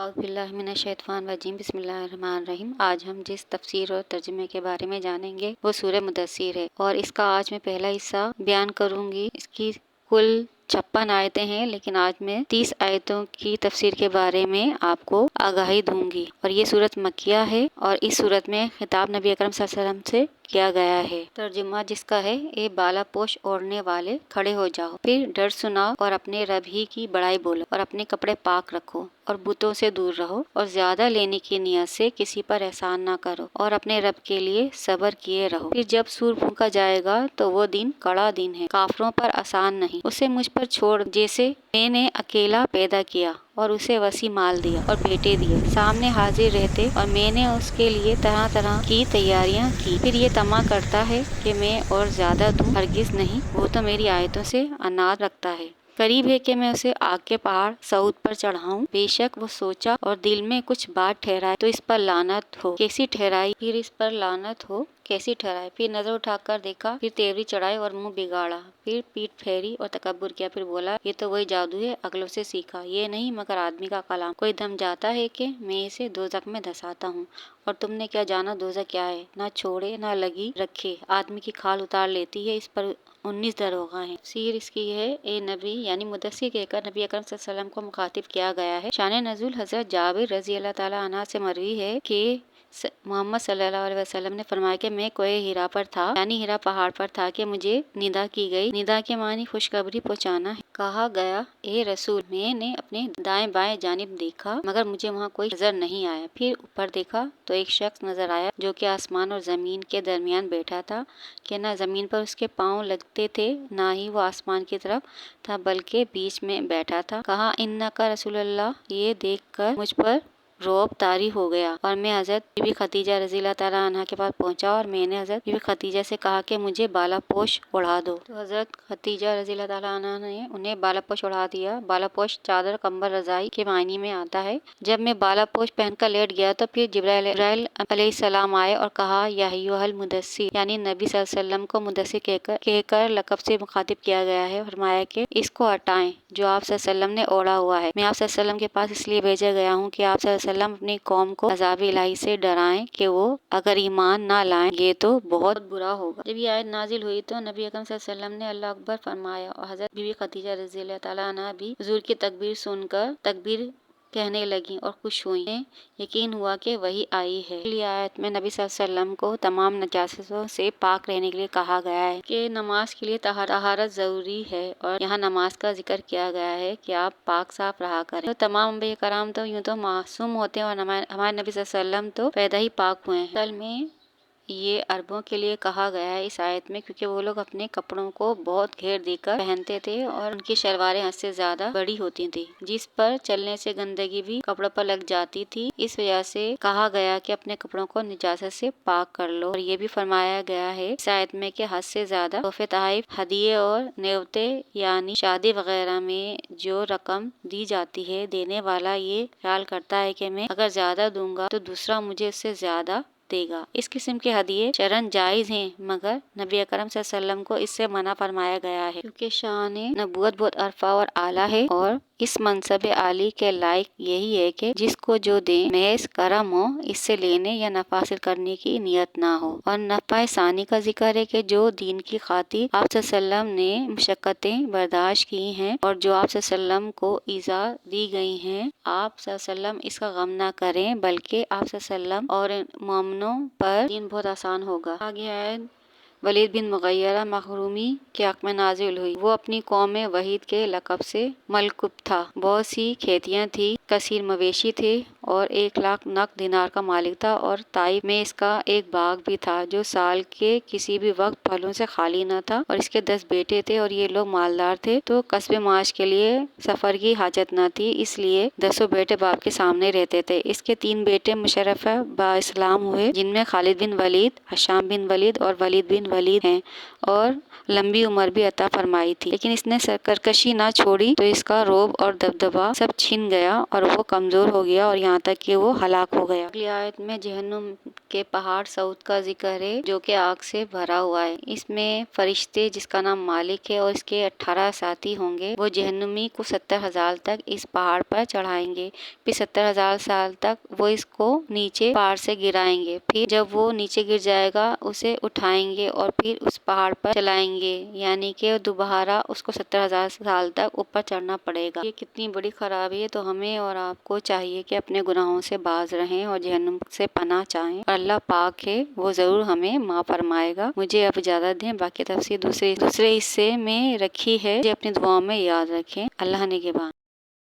اعوذ باللہ من الشیطان الرجیم بسم اللہ الرحمن الرحیم۔ آج ہم جس تفسیر اور ترجمے کے بارے میں جانیں گے وہ سورہ مدثر ہے، اور اس کا آج میں پہلا حصہ بیان کروں گی۔ اس کی کل 56 آیتیں ہیں، لیکن آج میں 30 آیتوں کی تفسیر کے بارے میں آپ کو آگاہی دوں گی۔ اور یہ سورت مکیہ ہے، اور اس سورت میں خطاب نبی اکرم صلی اللہ علیہ وسلم سے کیا گیا ہے۔ ترجمہ جس کا ہے: اے بالا پوش اوڑھنے والے، کھڑے ہو جاؤ، پھر ڈر سناؤ اور اپنے رب ہی کی بڑائی بولو، اور اپنے کپڑے پاک رکھو اور بتوں سے دور رہو، اور زیادہ لینے کی نیت سے کسی پر احسان نہ کرو، اور اپنے رب کے لیے صبر کیے رہو۔ پھر جب سور پھونکا جائے گا تو وہ دن کڑا دن ہے، کافروں پر آسان نہیں۔ اسے مجھ پر چھوڑ، جیسے میں نے اکیلا پیدا کیا اور اسے وسیع مال دیا اور بیٹے دیے، سامنے حاضر رہتے، اور میں نے اس کے لیے طرح طرح کی تیاریاں کی۔ پھر یہ طمع کرتا ہے کہ میں اور زیادہ دوں، ہرگز نہیں، وہ تو میری آیتوں سے عناد رکھتا ہے۔ قریب ہے کہ میں اسے آگ کے پہاڑ صعود پر چڑھاؤں۔ بے شک وہ سوچا اور دل میں کچھ بات ٹھہرائے تو اس پر لعنت ہو، کیسی ٹھہرائی؟ پھر اس پر لعنت ہو، کیسی ٹھہرائی؟ پھر نظر اٹھا کر دیکھا، پھر تیوری چڑھائی اور منہ بگاڑا، پھر پیٹھ پھیری اور تکبر کیا۔ پھر بولا، یہ تو وہی جادو ہے، عقلوں سے سیکھا، یہ نہیں مگر آدمی کا کلام۔ کوئی دم جاتا ہے کہ میں اسے دوزخ میں دھساتا ہوں، اور تم نے کیا جانا دوزخ کیا ہے؟ نہ چھوڑے نہ لگی رکھے، آدمی کی کھال اتار لیتی ہے۔ اس پر 19 دروغہ ہیں۔ تفسیر اس کی ہے: اے نبی، یعنی مدثر کہہ کر نبی اکرم صلی اللہ علیہ وسلم کو مخاطب کیا گیا ہے۔ شان نزول حضرت جابر رضی اللہ تعالیٰ عنہ سے مروی ہے کہ محمد صلی اللہ علیہ وسلم نے فرمایا کہ میں کوہ ہرا پر تھا، یعنی ہرا پہاڑ پر تھا، کہ مجھے ندا کی گئی۔ ندا کے معنی خوشخبری پہنچانا ہے۔ کہا گیا، اے رسول، میں نے اپنے دائیں بائیں جانب دیکھا مگر مجھے وہاں کوئی نظر نہیں آیا۔ پھر اوپر دیکھا تو ایک شخص نظر آیا جو کہ آسمان اور زمین کے درمیان بیٹھا تھا، کہ نہ زمین پر اس کے پاؤں لگتے تھے نہ ہی وہ آسمان کی طرف تھا، بلکہ بیچ میں بیٹھا تھا۔ کہا، انکا رسول اللہ۔ یہ دیکھ کر مجھ پر رعب طاری ہو گیا، اور میں حضرت بی بی خدیجہ رضی اللہ تعالیٰ عنہ کے پاس پہنچا، اور میں نے حضرت بی بی خدیجہ سے کہا کہ مجھے بالا پوش اڑا دو۔ تو حضرت خدیجہ رضی اللہ تعالیٰ عنہ نے انہیں بالا پوش اڑا دیا۔ بالا پوش چادر، کمبل، رضائی کے معنی میں آتا ہے۔ جب میں بالا پوش پہن کر لیٹ گیا تو پھر جبرائیل علیہ السلام آئے اور کہا، یا ایھا المدثر، یعنی نبی صلی اللہ علیہ وسلم کو مدثر کہہ کر لقب سے مخاطب کیا گیا ہے۔ فرمایا کہ اس کو ہٹائیں جو آپ صلی اللہ علیہ وسلم نے اوڑھا ہوا ہے۔ میں آپ صلی اللہ علیہ وسلم کے پاس اس لیے بھیجا گیا ہوں کہ آپ صلی اللہ علیہ وسلم اپنی قوم کو عذاب الہی سے ڈرائیں کہ وہ اگر ایمان نہ لائیں یہ تو بہت برا ہوگا۔ جب یہ آیت نازل ہوئی تو نبی اکرم صلی اللہ علیہ وسلم نے اللہ اکبر فرمایا، اور حضرت بی بی خدیجہ رضی اللہ تعالیٰ عنہ بھی حضور کی تکبیر سن کر تکبیر کہنے لگیں اور خوش ہوئیں۔ انہیں یقین ہوا کہ وحی آئی ہے۔ پہلی آیت میں نبی صلی اللہ علیہ وسلم کو تمام نجاستوں سے پاک رہنے کے لیے کہا گیا ہے کہ نماز کے لیے طہارت ضروری ہے، اور یہاں نماز کا ذکر کیا گیا ہے کہ آپ پاک صاف رہا کریں۔ تو تمام انبیاء کرام تو یوں تو معصوم ہوتے ہیں، اور ہمارے نبی صلی اللہ علیہ وسلم تو پیدا ہی پاک ہوئے ہیں۔ اصل میں یہ عربوں کے لیے کہا گیا ہے اس آیت میں، کیونکہ وہ لوگ اپنے کپڑوں کو بہت گھیر دے کر پہنتے تھے، اور ان کی شلواریں حد سے زیادہ بڑی ہوتی تھیں، جس پر چلنے سے گندگی بھی کپڑوں پر لگ جاتی تھی۔ اس وجہ سے کہا گیا کہ اپنے کپڑوں کو نجاست سے پاک کر لو۔ اور یہ بھی فرمایا گیا ہے اس آیت میں کہ حد سے زیادہ تحفے، تحائف، ہدیے اور نیوتے، یعنی شادی وغیرہ میں جو رقم دی جاتی ہے، دینے والا یہ خیال کرتا ہے کہ میں اگر زیادہ دوں گا تو دوسرا مجھے اس سے زیادہ دے گا۔ اس قسم کے ہدیے شرعاً جائز ہیں، مگر نبی اکرم صلی اللہ علیہ وسلم کو اس سے منع فرمایا گیا ہے، کیونکہ شان نبوت بہت عرفہ اور اعلیٰ ہے، اور اس منصب عالی کے لائق یہی ہے کہ جس کو جو دیں محض کرم ہو، اس سے لینے یا نفع حاصل کرنے کی نیت نہ ہو۔ اور نفع ثانی کا ذکر ہے کہ جو دین کی خاطر آپ صلی اللہ علیہ وسلم نے مشقتیں برداشت کی ہیں، اور جو آپ صلی اللہ علیہ وسلم کو ایذا دی گئی ہیں، آپ صلی اللہ علیہ وسلم اس کا غم نہ کریں، بلکہ آپ صلی اللہ علیہ وسلم اور مومنوں پر دین بہت آسان ہوگا۔ آگے آیت ولید بن مغیرہ مخزومی کے حق میں نازل ہوئی۔ وہ اپنی قوم وحید کے لقب سے ملقوب تھا۔ بہت سی کھیتیاں تھی، کثیر مویشی تھے، اور 1,00,000 نقد دینار کا مالک تھا، اور طائف میں اس کا ایک باغ بھی تھا جو سال کے کسی بھی وقت پھلوں سے خالی نہ تھا، اور اس کے 10 بیٹے تھے، اور یہ لوگ مالدار تھے تو کسب معاش کے لیے سفر کی حاجت نہ تھی، اس لیے 10 بیٹے باپ کے سامنے رہتے تھے۔ اس کے 3 بیٹے مشرف با اسلام ہوئے، جن میں خالد بن ولید، ہشام بن ولید اور ولید بن ولید ہیں، اور لمبی عمر بھی عطا فرمائی تھی، لیکن اس نے سرکشی نہ چھوڑی تو اس کا رعب اور دبدبہ سب چھن گیا، اور وہ کمزور ہو گیا، اور یہاں تک کہ وہ ہلاک ہو گیا۔ اگلی آیت میں جہنم کے پہاڑ سعود کا ذکر ہے جو کہ آگ سے بھرا ہوا ہے۔ اس میں فرشتے جس کا نام مالک ہے اور اس کے 18 ساتھی ہوں گے، وہ جہنمی کو 70,000 تک اس پہاڑ پر چڑھائیں گے، پھر 70,000 سال تک وہ اس کو نیچے پہاڑ سے گرائیں گے، پھر جب وہ نیچے گر جائے گا اسے اٹھائیں گے اور پھر اس پہاڑ پر چلائیں گے، یعنی کہ دوبارہ اس کو 70,000 سال تک اوپر چڑھنا پڑے گا۔ یہ کتنی بڑی خرابی ہے، تو ہمیں اور آپ کو چاہیے کہ اپنے گناہوں سے باز رہیں اور جہنم سے پناہ چاہیں، اور اللہ پاک ہے وہ ضرور ہمیں معاف فرمائے گا۔ مجھے اب اجازت دیں، باقی تفصیل دوسرے حصے میں رکھی ہے، مجھے اپنی دعاؤں میں یاد رکھیں۔ اللہ نگہبان۔